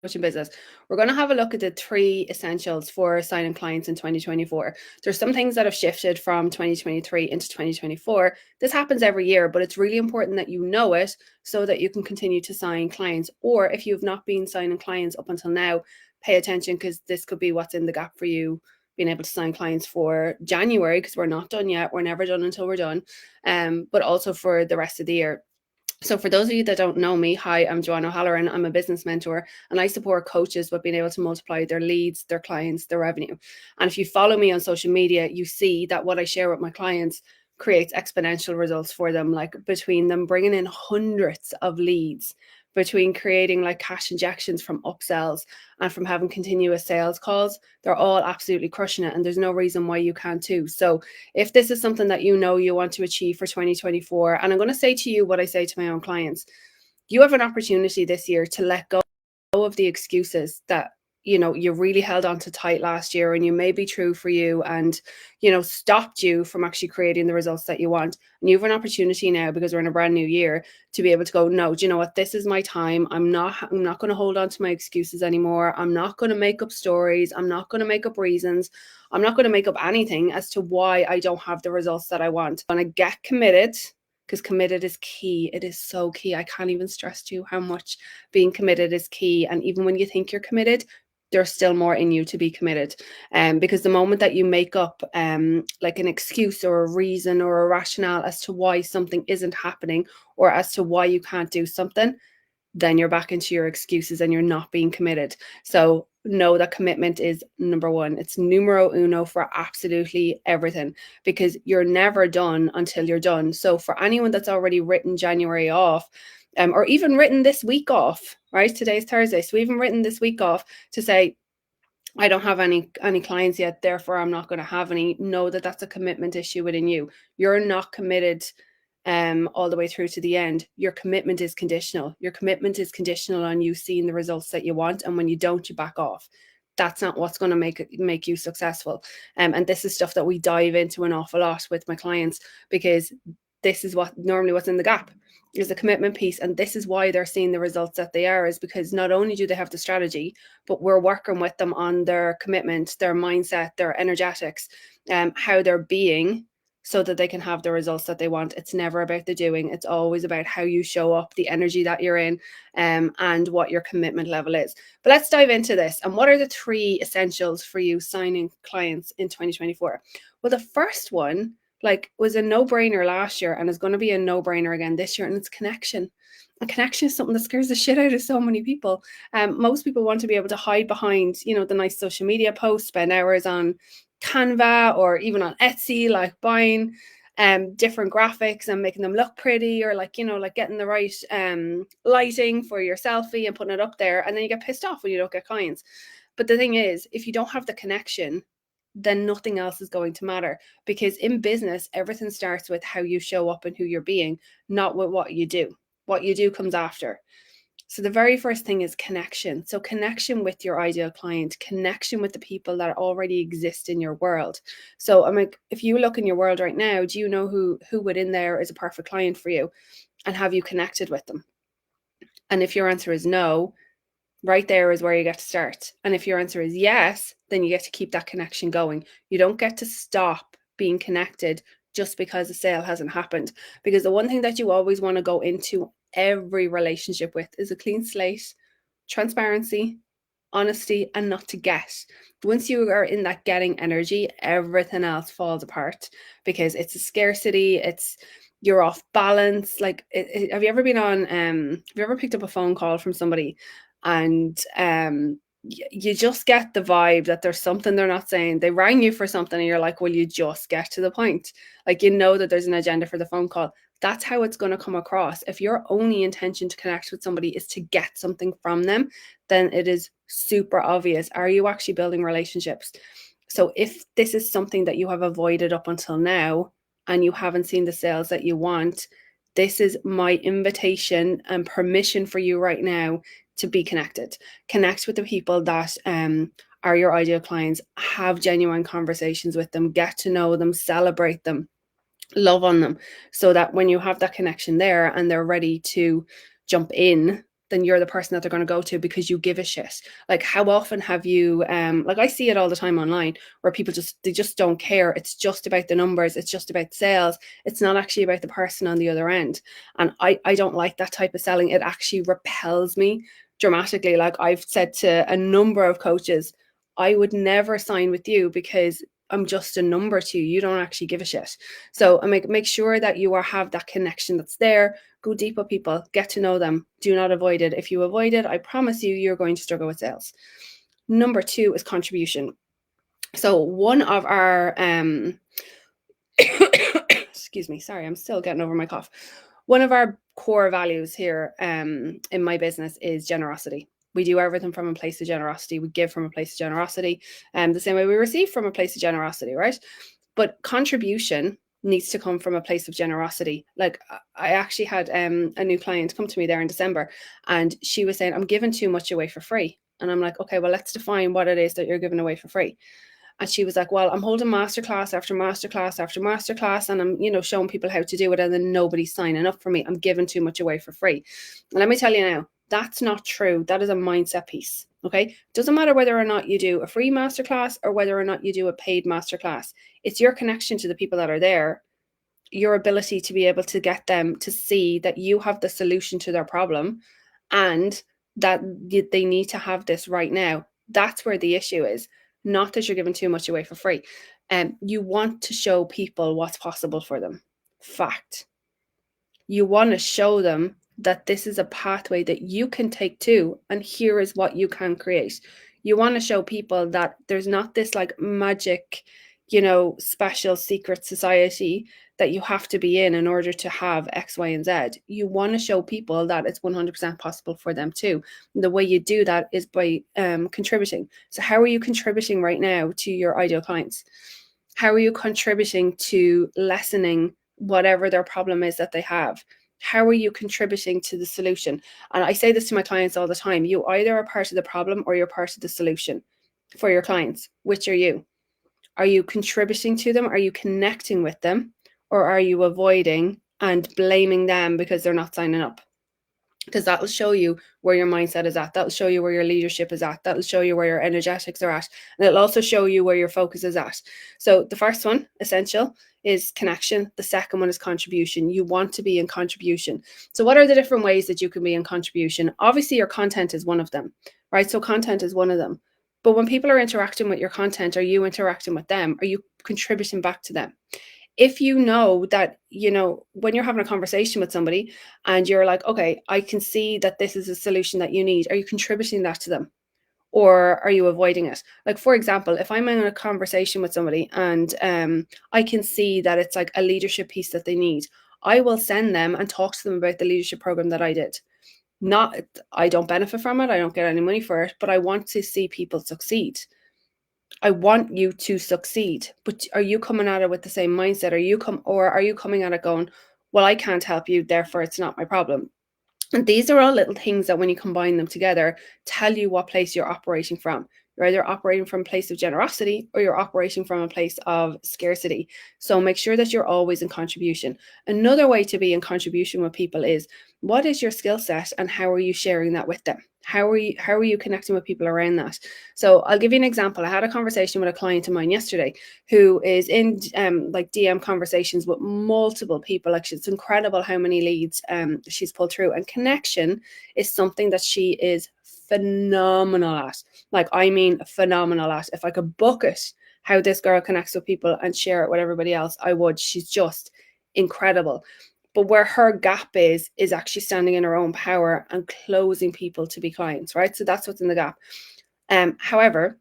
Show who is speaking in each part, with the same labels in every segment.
Speaker 1: coaching business, we're going to have a look at the 3 essentials for signing clients in 2024. There's some things that have shifted from 2023 into 2024. This happens every year, but it's really important that you know it so that you can continue to sign clients. Or if you've not been signing clients up until now, pay attention, because this could be what's in the gap for you being able to sign clients for January, because we're not done yet. We're never done until we're done. But also for the rest of the year. So for those of you that don't know me, hi, I'm Joanne O'Halloran. I'm a business mentor, and I support coaches with being able to multiply their leads, their clients, their revenue. And if you follow me on social media, you see that what I share with my clients creates exponential results for them, like between them bringing in hundreds of leads, between creating like cash injections from upsells and from having continuous sales calls. They're all absolutely crushing it, and there's no reason why you can't too. So if this is something that you know you want to achieve for 2024, and I'm going to say to you what I say to my own clients, you have an opportunity this year to let go of the excuses that you really held on to tight last year, and you may be true for you, and stopped you from actually creating the results that you want. And you have an opportunity now, because we're in a brand new year, to be able to go, no, do you know what, this is my time. I'm not going to hold on to my excuses anymore. I'm not going to make up stories. I'm not going to make up reasons. I'm not going to make up anything as to why I don't have the results that I want. I'm going to get committed, because committed is key. It is so key. I can't even stress to you how much being committed is key. And even when you think you're committed, there's still more in you to be committed. Because the moment that you make up like an excuse or a reason or a rationale as to why something isn't happening, or as to why you can't do something, then you're back into your excuses and you're not being committed. So know that commitment is number one. It's numero uno for absolutely everything, because you're never done until you're done. So for anyone that's already written January off, or even written this week off, right? Today's Thursday. So even written this week off to say, I don't have any clients yet, therefore I'm not going to have any. Know that that's a commitment issue within you. You're not committed all the way through to the end. Your commitment is conditional. Your commitment is conditional on you seeing the results that you want, and when you don't, you back off. That's not what's going to make you successful. And this is stuff that we dive into an awful lot with my clients, because this is what's in the gap, is the commitment piece. And this is why they're seeing the results that they are, is because not only do they have the strategy, but we're working with them on their commitment, their mindset, their energetics, how they're being, so that they can have the results that they want. It's never about the doing. It's always about how you show up, the energy that you're in, and what your commitment level is. But let's dive into this. And what are the 3 essentials for you signing clients in 2024? Well, the first one was a no-brainer last year, and is going to be a no-brainer again this year, and it's connection. And connection is something that scares the shit out of so many people. Most people want to be able to hide behind, the nice social media posts, spend hours on Canva or even on Etsy, like buying different graphics and making them look pretty, or getting the right lighting for your selfie and putting it up there, and then you get pissed off when you don't get clients. But the thing is, if you don't have the connection, then nothing else is going to matter, because in business, everything starts with how you show up and who you're being, not with what you do. What you do comes after. So the very first thing is connection. So connection with your ideal client, connection with the people that already exist in your world. So I'm like, if you look in your world right now, do you know who within there is a perfect client for you? And have you connected with them? And if your answer is no, right there is where you get to start. And if your answer is yes, then you get to keep that connection going. You don't get to stop being connected just because a sale hasn't happened. Because the one thing that you always want to go into every relationship with is a clean slate, transparency, honesty, and not to get. Once you are in that getting energy, everything else falls apart, because it's a scarcity, you're off balance. Have you ever been on have you ever picked up a phone call from somebody, and you just get the vibe that there's something they're not saying? They rang you for something, and you're like, will you just get to the point? That there's an agenda for the phone call. That's how it's going to come across. If your only intention to connect with somebody is to get something from them, then it is super obvious. Are you actually building relationships? So if this is something that you have avoided up until now, and you haven't seen the sales that you want, this is my invitation and permission for you right now to be connected. Connect with the people that are your ideal clients. Have genuine conversations with them. Get to know them. Celebrate them. Love on them, so that when you have that connection there and they're ready to jump in, then you're the person that they're going to go to because you give a shit. Like, how often have you, like, I see it all the time online where people they just don't care. It's just about the numbers. It's just about sales. It's not actually about the person on the other end. And I don't like that type of selling. It actually repels me dramatically. Like, I've said to a number of coaches, I would never sign with you because I'm just a number to you. You don't actually give a shit. So make sure that you have that connection that's there. Go deep with people, get to know them. Do not avoid it. If you avoid it, I promise you, you're going to struggle with sales. Number 2 is contribution. So one of our excuse me, sorry, I'm still getting over my cough. One of our core values here in my business is generosity. We do everything from a place of generosity. We give from a place of generosity, the same way we receive from a place of generosity, right? But contribution needs to come from a place of generosity. Like, I actually had a new client come to me there in December, and she was saying, I'm giving too much away for free. And I'm like, okay, well, let's define what it is that you're giving away for free. And she was like, well, I'm holding masterclass after masterclass after masterclass, and I'm, showing people how to do it, and then nobody's signing up for me. I'm giving too much away for free. And let me tell you now, that's not true. That is a mindset piece. Okay. Doesn't matter whether or not you do a free masterclass or whether or not you do a paid masterclass. It's your connection to the people that are there, your ability to be able to get them to see that you have the solution to their problem and that they need to have this right now. That's where the issue is. Not that you're giving too much away for free. You want to show people what's possible for them. Fact. You want to show them that this is a pathway that you can take too, and here is what you can create. You want to show people that there's not this like magic, special secret society that you have to be in order to have X, Y, and Z. You want to show people that it's 100% possible for them too. And the way you do that is by contributing. So how are you contributing right now to your ideal clients? How are you contributing to lessening whatever their problem is that they have? How are you contributing to the solution? And I say this to my clients all the time. You either are part of the problem or you're part of the solution for your clients. Which are you? Are you contributing to them? Are you connecting with them? Or are you avoiding and blaming them because they're not signing up? Because that'll show you where your mindset is at. That'll show you where your leadership is at. That'll show you where your energetics are at. And it'll also show you where your focus is at. So the first one, essential, is connection. The second one is contribution. You want to be in contribution. So what are the different ways that you can be in contribution? Obviously, your content is one of them, right? So content is one of them. But when people are interacting with your content, are you interacting with them? Are you contributing back to them? If you know that, when you're having a conversation with somebody and you're like, okay, I can see that this is a solution that you need, are you contributing that to them? Or are you avoiding it? Like, for example, if I'm in a conversation with somebody and I can see that it's like a leadership piece that they need, I will send them and talk to them about the leadership program that I did. I don't benefit from it. I don't get any money for it, but I want to see people succeed. I want you to succeed, but are you coming at it with the same mindset? Are you coming at it going, well, I can't help you, therefore it's not my problem? And these are all little things that when you combine them together, tell you what place you're operating from. You're either operating from a place of generosity or you're operating from a place of scarcity. So make sure that you're always in contribution. Another way to be in contribution with people is, what is your skill set and how are you sharing that with them? How are you connecting with people around that? So I'll give you an example. I had a conversation with a client of mine yesterday who is in like DM conversations with multiple people. Like, it's incredible how many leads she's pulled through, and connection is something that she is phenomenal at. Like, I mean phenomenal at. If I could book it, how this girl connects with people and share it with everybody else, I would. She's just incredible. But where her gap is actually standing in her own power and closing people to be clients, right? So that's what's in the gap. However,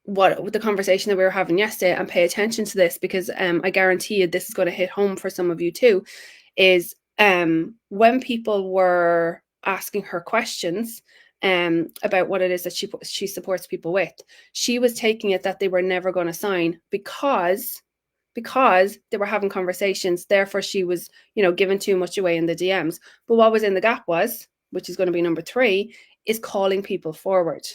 Speaker 1: what the conversation that we were having yesterday, and pay attention to this because I guarantee you this is going to hit home for some of you too, is when people were asking her questions about what it is that she supports people with, she was taking it that they were never going to sign because they were having conversations. Therefore, she was, giving too much away in the DMs. But what was in the gap was, which is going to be number 3, is calling people forward.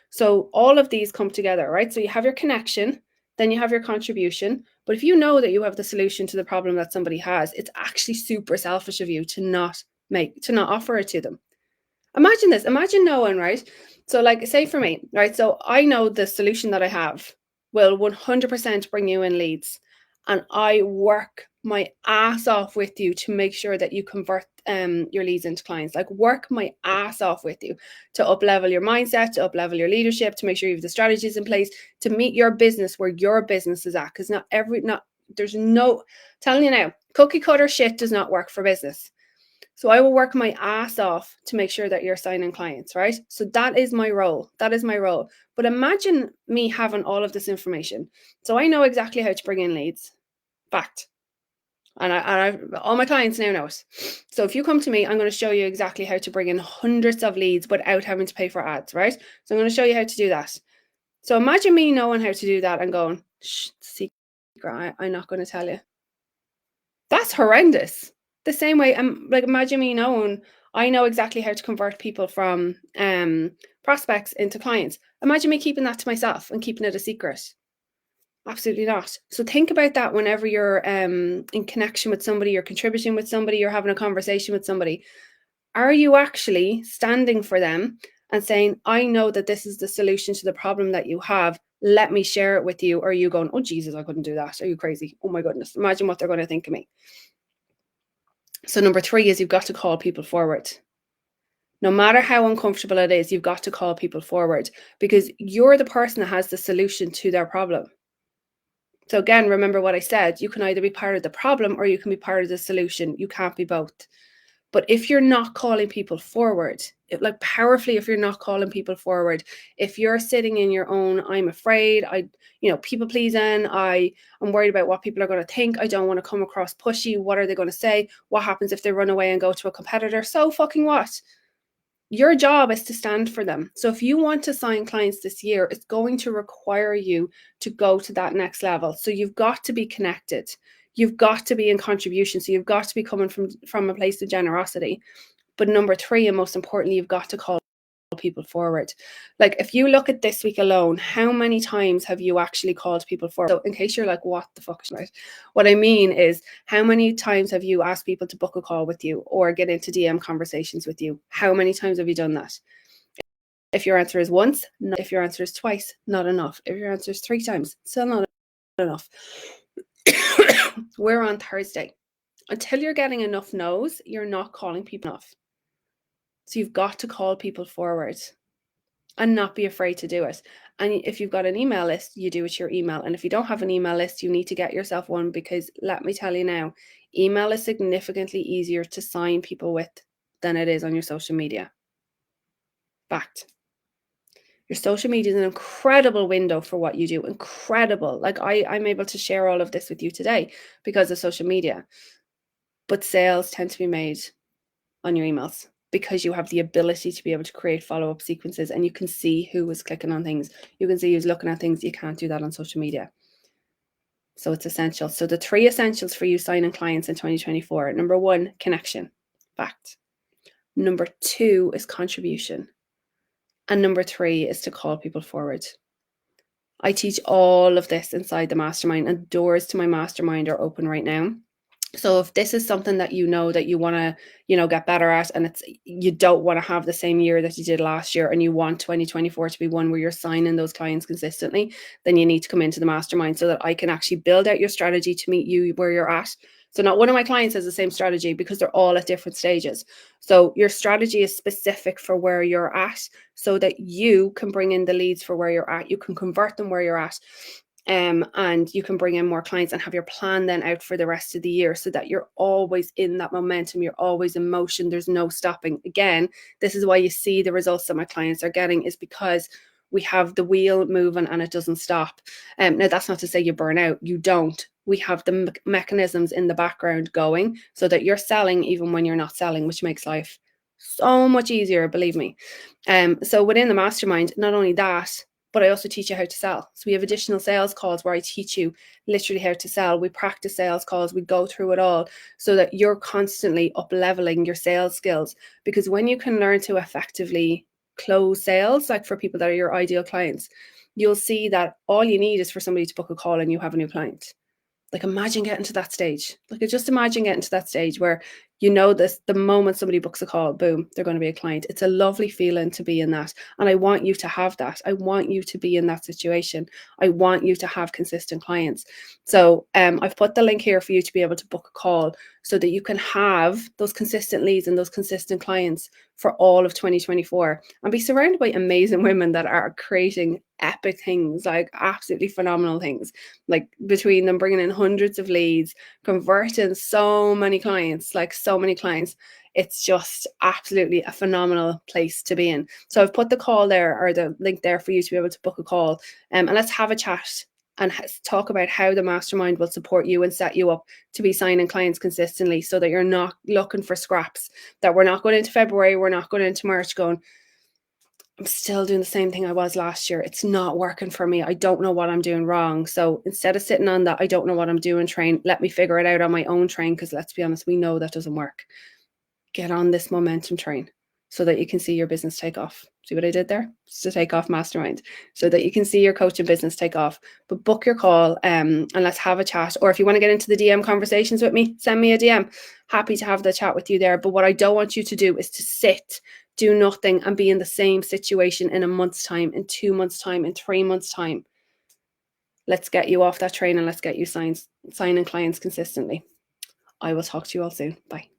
Speaker 1: So all of these come together, right? So you have your connection, then you have your contribution. But if you know that you have the solution to the problem that somebody has, it's actually super selfish of you to not offer it to them. Imagine this. Imagine knowing, right? So, like, say for me, right? So, I know the solution that I have will 100% bring you in leads. And I work my ass off with you to make sure that you convert your leads into clients. Like, work my ass off with you to up level your mindset, to up level your leadership, to make sure you have the strategies in place to meet your business where your business is at. Because there's no, telling you now, cookie cutter shit does not work for business. So I will work my ass off to make sure that you're signing clients, right? So that is my role. That is my role. But imagine me having all of this information. So I know exactly how to bring in leads. Fact. And all my clients now know it. So if you come to me, I'm going to show you exactly how to bring in hundreds of leads without having to pay for ads, right? So I'm going to show you how to do that. So imagine me knowing how to do that and going, shh, secret, I'm not going to tell you. That's horrendous. The same way, like, imagine me knowing I know exactly how to convert people from prospects into clients. Imagine me keeping that to myself and keeping it a secret. Absolutely not. So think about that whenever you're in connection with somebody, you're contributing with somebody, you're having a conversation with somebody. Are you actually standing for them and saying, I know that this is the solution to the problem that you have. Let me share it with you. Or are you going, oh, Jesus, I couldn't do that. Are you crazy? Oh, my goodness. Imagine what they're going to think of me. So number 3 is you've got to call people forward. No matter how uncomfortable it is, you've got to call people forward because you're the person that has the solution to their problem. So again, remember what I said, you can either be part of the problem or you can be part of the solution. You can't be both. But if you're not calling people forward, like powerfully, if you're not calling people forward, if you're sitting in your own, I'm afraid, people pleasing, I'm worried about what people are going to think, I don't want to come across pushy, what are they going to say? What happens if they run away and go to a competitor? So fucking what? Your job is to stand for them. So if you want to sign clients this year, it's going to require you to go to that next level. So you've got to be connected. You've got to be in contribution. So you've got to be coming from a place of generosity. But number 3, and most importantly, you've got to call people forward. Like, if you look at this week alone, how many times have you actually called people forward? So in case you're like, what the fuck, right? What I mean is, how many times have you asked people to book a call with you or get into DM conversations with you? How many times have you done that? If your answer is once, not. If your answer is twice, not enough. If your answer is 3 times, still not enough. We're on Thursday. Until you're getting enough no's, you're not calling people enough. So you've got to call people forward and not be afraid to do it. And if you've got an email list, you do it your email. And if you don't have an email list, you need to get yourself one, because let me tell you now, email is significantly easier to sign people with than it is on your social media. Fact. Your social media is an incredible window for what you do. Incredible. Like, I'm able to share all of this with you today because of social media. But sales tend to be made on your emails, because you have the ability to be able to create follow-up sequences and you can see who is clicking on things. You can see who's looking at things. You can't do that on social media. So it's essential. So the 3 essentials for you signing clients in 2024. Number 1, connection. Fact. Number 2 is contribution. And number 3 is to call people forward. I teach all of this inside the mastermind, and doors to my mastermind are open right now. So if this is something that you know that you want to, get better at, and you don't want to have the same year that you did last year, and you want 2024 to be one where you're signing those clients consistently, then you need to come into the mastermind so that I can actually build out your strategy to meet you where you're at. So not one of my clients has the same strategy, because they're all at different stages. So your strategy is specific for where you're at so that you can bring in the leads for where you're at. You can convert them where you're at. And you can bring in more clients and have your plan then out for the rest of the year, so that you're always in that momentum, you're always in motion, there's no stopping. Again, this is why you see the results that my clients are getting, is because we have the wheel moving and it doesn't stop. Now, that's not to say you burn out. You don't. We have the mechanisms in the background going so that you're selling even when you're not selling, which makes life so much easier, believe me. So within the mastermind, not only that, but I also teach you how to sell. So we have additional sales calls where I teach you literally how to sell. We practice sales calls. We go through it all so that you're constantly up leveling your sales skills. Because when you can learn to effectively close sales, like for people that are your ideal clients, you'll see that all you need is for somebody to book a call and you have a new client. Like, imagine getting to that stage. Like, just imagine getting to that stage where You know this, the moment somebody books a call, boom, they're going to be a client. It's a lovely feeling to be in that. And I want you to have that. I want you to be in that situation. I want you to have consistent clients. So I've put the link here for you to be able to book a call so that you can have those consistent leads and those consistent clients for all of 2024 and be surrounded by amazing women that are creating epic things, like absolutely phenomenal things, like between them bringing in hundreds of leads, converting so many clients, like so many clients. It's just absolutely a phenomenal place to be in. So I've put the call there, or the link there, for you to be able to book a call, and let's have a chat and talk about how the mastermind will support you and set you up to be signing clients consistently, so that you're not looking for scraps, that we're not going into February, we're not going into March going, I'm still doing the same thing I was last year. It's not working for me. I don't know what I'm doing wrong. So instead of sitting on that, I don't know what I'm doing train, let me figure it out on my own train, because let's be honest, we know that doesn't work. Get on this momentum train so that you can see your business take off. See what I did there? It's to take off mastermind, so that you can see your coaching business take off. But book your call and let's have a chat. Or if you want to get into the DM conversations with me, send me a DM. Happy to have the chat with you there. But what I don't want you to do is to sit, do nothing, and be in the same situation in a month's time, in 2 months' time, in 3 months' time. Let's get you off that train and let's get you signing clients consistently. I will talk to you all soon. Bye.